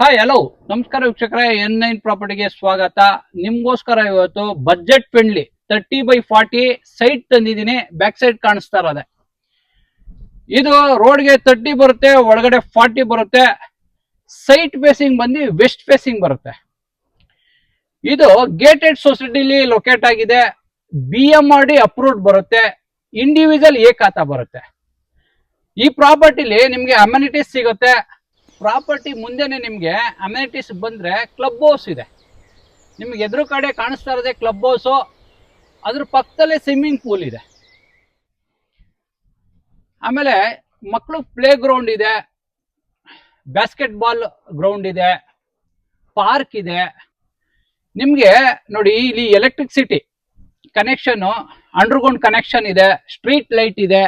Hi hello ನಮಸ್ಕಾರ ವೀಕ್ಷಕರೇ, N9 ಪ್ರಾಪರ್ಟಿಗೆ ಸ್ವಾಗತ. ನಿಮ್ಗೋಸ್ಕರ ಇವತ್ತು ಬಜೆಟ್ ಫ್ರೆಂಡ್ಲಿ 30/40 ಸೈಟ್ ತಂದಿದ್ದೀನಿ. ಬ್ಯಾಕ್ ಸೈಡ್ ಕಾಣಿಸ್ತಾ ಇರೋದೆ ಇದು ರೋಡ್ಗೆ 30 ಬರುತ್ತೆ, ಒಳಗಡೆ 40 ಬರುತ್ತೆ. ಸೈಟ್ ಫೇಸಿಂಗ್ ಬಂದು ವೆಸ್ಟ್ ಫೇಸಿಂಗ್ ಬರುತ್ತೆ. ಇದು ಗೇಟೆಡ್ ಸೊಸೈಟಿಲಿ ಲೊಕೇಟ್ ಆಗಿದೆ. BMRD ಅಪ್ರೂವ್ಡ್ ಬರುತ್ತೆ. ಇಂಡಿವಿಜುವಲ್ ಎ ಖಾತಾ ಬರುತ್ತೆ. ಈ ಪ್ರಾಪರ್ಟಿಲಿ ನಿಮ್ಗೆ ಅಮ್ಯುನಿಟೀಸ್ ಸಿಗುತ್ತೆ. ಪ್ರಾಪರ್ಟಿ ಮುಂದೆನೆ ನಿಮ್ಗೆ ಅಮ್ಯುನಿಟೀಸ್ ಬಂದ್ರೆ ಕ್ಲಬ್ ಹೌಸ್ ಇದೆ. ನಿಮ್ಗೆ ಎದುರು ಕಡೆ ಕಾಣಿಸ್ತಾ ಇರೋದೇ ಕ್ಲಬ್ ಹೌಸು. ಅದ್ರ ಪಕ್ಕದಲ್ಲೇ ಸ್ವಿಮ್ಮಿಂಗ್ ಪೂಲ್ ಇದೆ. ಆಮೇಲೆ ಮಕ್ಕಳು ಪ್ಲೇ ಗ್ರೌಂಡ್ ಇದೆ, ಬಾಸ್ಕೆಟ್ ಬಾಲ್ ಗ್ರೌಂಡ್ ಇದೆ, ಪಾರ್ಕ್ ಇದೆ. ನಿಮ್ಗೆ ನೋಡಿ, ಇಲ್ಲಿ ಎಲೆಕ್ಟ್ರಿಸಿಟಿ ಕನೆಕ್ಷನ್, ಅಂಡರ್ಗ್ರೌಂಡ್ ಕನೆಕ್ಷನ್ ಇದೆ, ಸ್ಟ್ರೀಟ್ ಲೈಟ್ ಇದೆ.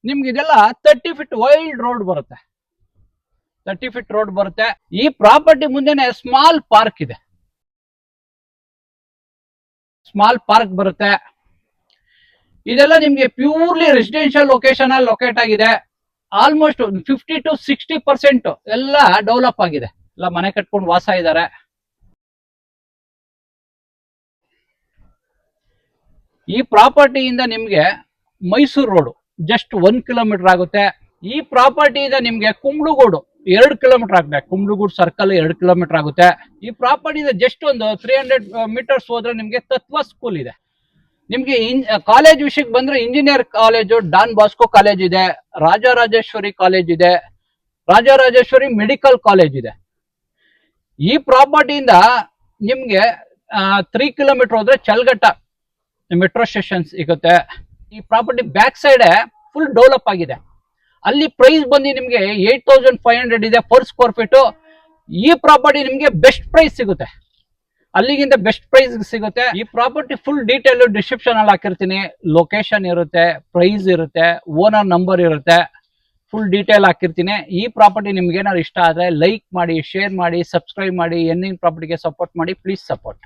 ನಿಮ್ಗೆ ಇದೆಲ್ಲ 30 ಫೀಟ್ ವೈಲ್ಡ್ ರೋಡ್ ಬರುತ್ತೆ. 30 ಫೀಟ್ ರೋಡ್ ಬರುತ್ತೆ. ಈ ಪ್ರಾಪರ್ಟಿ ಮುಂದೆನೆ ಸ್ಮಾಲ್ ಪಾರ್ಕ್ ಇದೆ. ಸ್ಮಾಲ್ ಪಾರ್ಕ್ ಬರುತ್ತೆ. ಇದೆಲ್ಲ ನಿಮ್ಗೆ ಪ್ಯೂರ್ಲಿ ರೆಸಿಡೆನ್ಷಿಯಲ್ ಲೊಕೇಶನ್ ಅಲ್ಲಿ ಲೊಕೇಟ್ ಆಗಿದೆ. ಆಲ್ಮೋಸ್ಟ್ 50 to 60% ಎಲ್ಲ ಡೆವಲಪ್ ಆಗಿದೆ. ಎಲ್ಲ ಮನೆ ಕಟ್ಕೊಂಡು ವಾಸ ಇದ್ದಾರೆ. ಈ ಪ್ರಾಪರ್ಟಿಯಿಂದ ನಿಮ್ಗೆ ಮೈಸೂರು ರೋಡ್ ಜಸ್ಟ್ 1 ಕಿಲೋಮೀಟರ್ ಆಗುತ್ತೆ. ಈ ಪ್ರಾಪರ್ಟಿಯಿಂದ ನಿಮ್ಗೆ ಕುಂಬ್ಳಗೂಡು 2 ಕಿಲೋಮೀಟರ್ ಆಗುತ್ತೆ. ಕುಂಬ್ಳಗೂಡು ಸರ್ಕಲ್ 2 ಕಿಲೋಮೀಟರ್ ಆಗುತ್ತೆ. ಈ ಪ್ರಾಪರ್ಟಿಯಿಂದ ಜಸ್ಟ್ ಒಂದು 300 ಮೀಟರ್ಸ್ ಹೋದ್ರೆ ನಿಮ್ಗೆ ತತ್ವ ಸ್ಕೂಲ್ ಇದೆ. ನಿಮ್ಗೆ ಕಾಲೇಜ್ ವಿಷಯಕ್ಕೆ ಬಂದ್ರೆ engineer college, Don Bosco college ಇದೆ, ರಾಜರಾಜೇಶ್ವರಿ ಕಾಲೇಜ್ ಇದೆ, ರಾಜರಾಜೇಶ್ವರಿ ಮೆಡಿಕಲ್ ಕಾಲೇಜ್ ಇದೆ. ಈ ಪ್ರಾಪರ್ಟಿಯಿಂದ ನಿಮ್ಗೆ 3 ಕಿಲೋಮೀಟರ್ ಹೋದ್ರೆ ಚಲ್ಗಟ್ಟ ಮೆಟ್ರೋ ಸ್ಟೇಷನ್ ಸಿಗುತ್ತೆ. ಈ property back side full develop ಆಗಿದೆ. ಅಲ್ಲಿ ಪ್ರೈಸ್ ಬಂದು ನಿಮ್ಗೆ 8500 ಇದೆ ಪರ್ ಸ್ಕ್ವೇರ್ ಫೀಟ್. ಈ ಪ್ರಾಪರ್ಟಿ ನಿಮ್ಗೆ ಬೆಸ್ಟ್ ಪ್ರೈಸ್ ಸಿಗುತ್ತೆ. ಅಲ್ಲಿಗಿಂತ ಬೆಸ್ಟ್ ಪ್ರೈಸ್ ಸಿಗುತ್ತೆ. ಈ ಪ್ರಾಪರ್ಟಿ ಫುಲ್ ಡೀಟೇಲ್ ಡಿಸ್ಕ್ರಿಪ್ಷನ್ ಅಲ್ಲಿ ಹಾಕಿರ್ತೀನಿ. ಲೊಕೇಶನ್ ಇರುತ್ತೆ, ಪ್ರೈಸ್ ಇರುತ್ತೆ, ಓನರ್ ನಂಬರ್ ಇರುತ್ತೆ, ಫುಲ್ ಡೀಟೇಲ್ ಹಾಕಿರ್ತೀನಿ. ಈ ಪ್ರಾಪರ್ಟಿ ನಿಮ್ಗೆ ಏನಾದ್ರು ಇಷ್ಟ ಆದ್ರೆ ಲೈಕ್ ಮಾಡಿ, ಶೇರ್ ಮಾಡಿ, ಸಬ್ಸ್ಕ್ರೈಬ್ ಮಾಡಿ. N9 ಪ್ರಾಪರ್ಟಿಗೆ ಸಪೋರ್ಟ್ ಮಾಡಿ, ಪ್ಲೀಸ್ ಸಪೋರ್ಟ್.